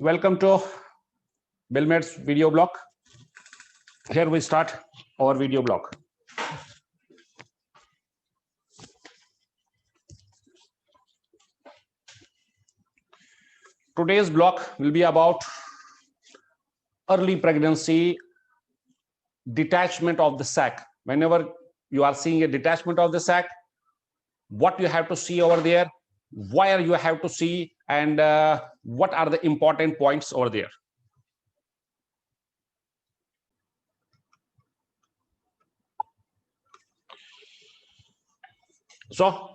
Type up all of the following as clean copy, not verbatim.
Welcome to BillMate's video blog. Here we start our video blog. Today's blog will be about early pregnancy, detachment of the sac. Whenever you are seeing a detachment of the sac, what you have to see over there, where you have to see, and what are the important points over there. So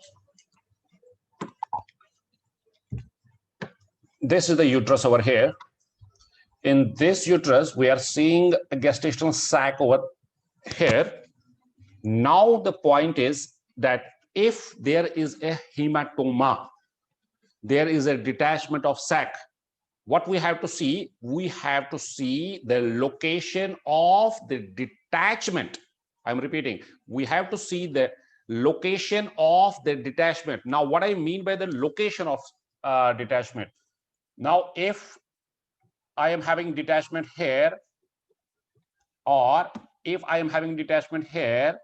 this is the uterus over here. In this uterus, we are seeing a gestational sac over here. Now the point is that if there is a hematoma, there is a detachment of sac, what we have to see? We have to see the location of the detachment. I'm repeating, we have to see the location of the detachment. Now, what I mean by the location of detachment, now if I am having detachment here, or if I am having detachment here,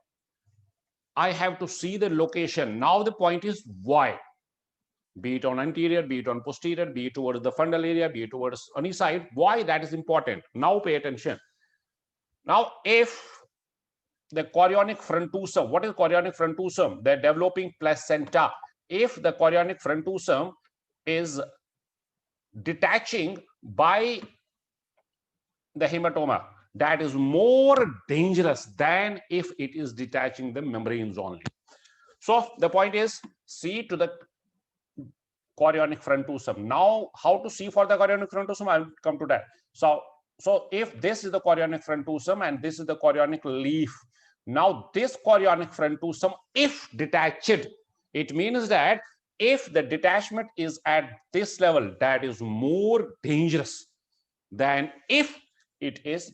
I have to see the location. Now the point is why, be it on anterior, be it on posterior, be it towards the fundal area, be it towards any side, why that is important. Now pay attention. Now if the chorionic frontosome, what is chorionic frontosome? The developing placenta. If the chorionic frontosome is detaching by the hematoma, that is more dangerous than if it is detaching the membranes only. So the point is, see to the chorionic frontosome. Now, how to see for the chorionic frontosome? I will come to that. So if this is the chorionic frontosome and this is the chorionic leaf, now this chorionic frontosome, if detached, it means that if the detachment is at this level, that is more dangerous than if it is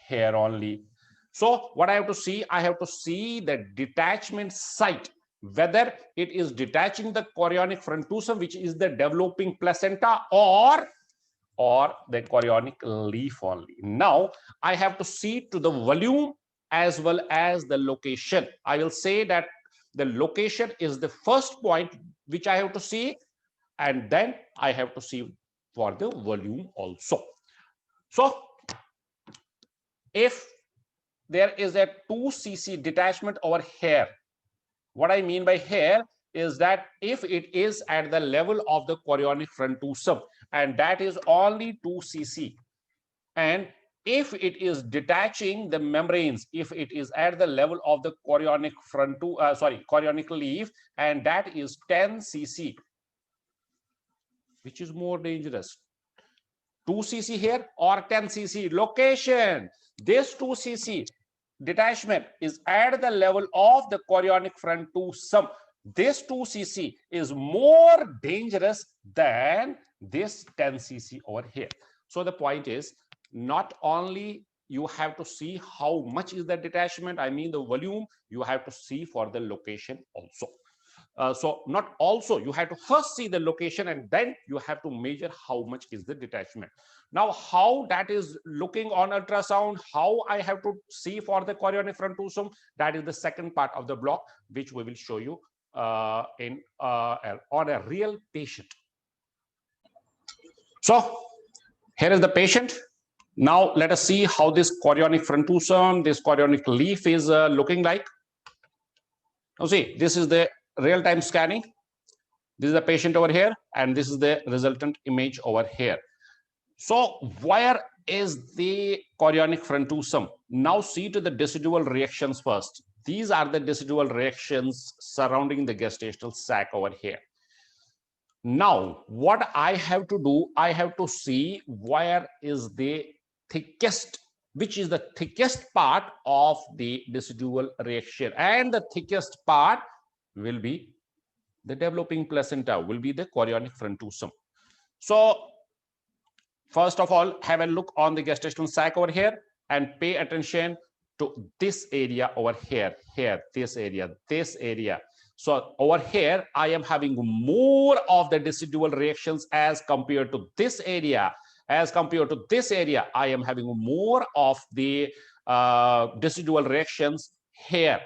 here only. So what I have to see? I have to see the detachment site, whether it is detaching the chorionic frontosome, which is the developing placenta, or the chorionic leaf only. Now I have to see to the volume as well as the location. I will say that the location is the first point which I have to see, and then I have to see for the volume also. So if there is a 2 cc detachment over here, what I mean by here is that if it is at the level of the chorionic frontosome, and that is only 2 cc, and if it is detaching the membranes, if it is at the level of the chorionic chorionic leaf, and that is 10 cc, which is more dangerous, 2 cc here or 10 cc? Location. This 2 cc detachment is at the level of the chorionic frontosome. This 2 cc is more dangerous than this 10 cc over here. So the point is, not only you have to see how much is the detachment, I mean the volume, you have to see for the location also. So not also, you have to first see the location and then you have to measure how much is the detachment. Now how that is looking on ultrasound, how I have to see for the chorionic frontosome, that is the second part of the block, which we will show you on a real patient. So here is the patient. Now let us see how this chorionic frontosome, this chorionic leaf is looking like. Now see, this is the real-time scanning. This is the patient over here, and this is the resultant image over here. So where is the chorionic frontosome? Now see to the decidual reactions first. These are the decidual reactions surrounding the gestational sac over here. Now what I have to do, I have to see where is the thickest, which is the thickest part of the decidual reaction, and the thickest part will be the developing placenta, will be the chorionic frontosome. So first of all, have a look on the gestational sac over here and pay attention to this area over here, this area. So over here, I am having more of the decidual reactions as compared to this area. as compared to this area, I am having more of the decidual reactions here.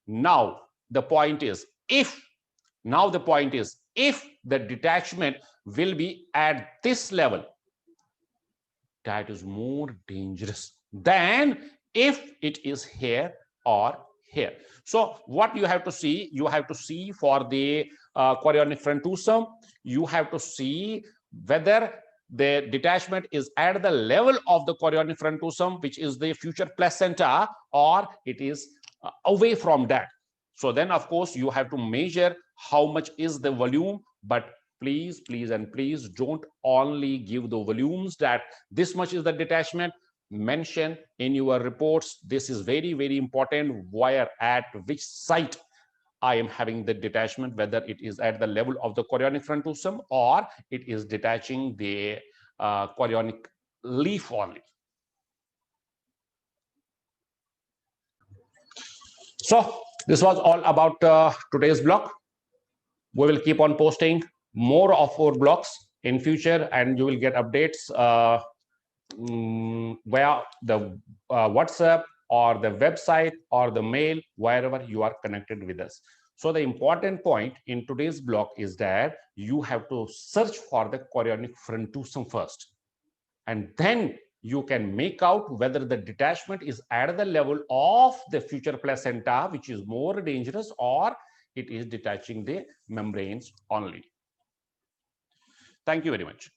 Now the point is, if the detachment will be at this level, that is more dangerous than if it is here or here. So what you have to see, for the chorionic frontosome, you have to see whether the detachment is at the level of the chorionic frontosome, which is the future placenta, or it is away from that. So then, of course, you have to measure how much is the volume, but please don't only give the volumes that this much is the detachment. Mention in your reports, this is very, very important, where at which site I am having the detachment, whether it is at the level of the chorionic frontosome or it is detaching the chorionic leaf only. So this was all about today's block. We will keep on posting more of our blocks in future, and you will get updates via the WhatsApp or the website or the mail, wherever you are connected with us. So the important point in today's block is that you have to search for the chorionic frontosome first, and then you can make out whether the detachment is at the level of the future placenta, which is more dangerous, or it is detaching the membranes only. Thank you very much.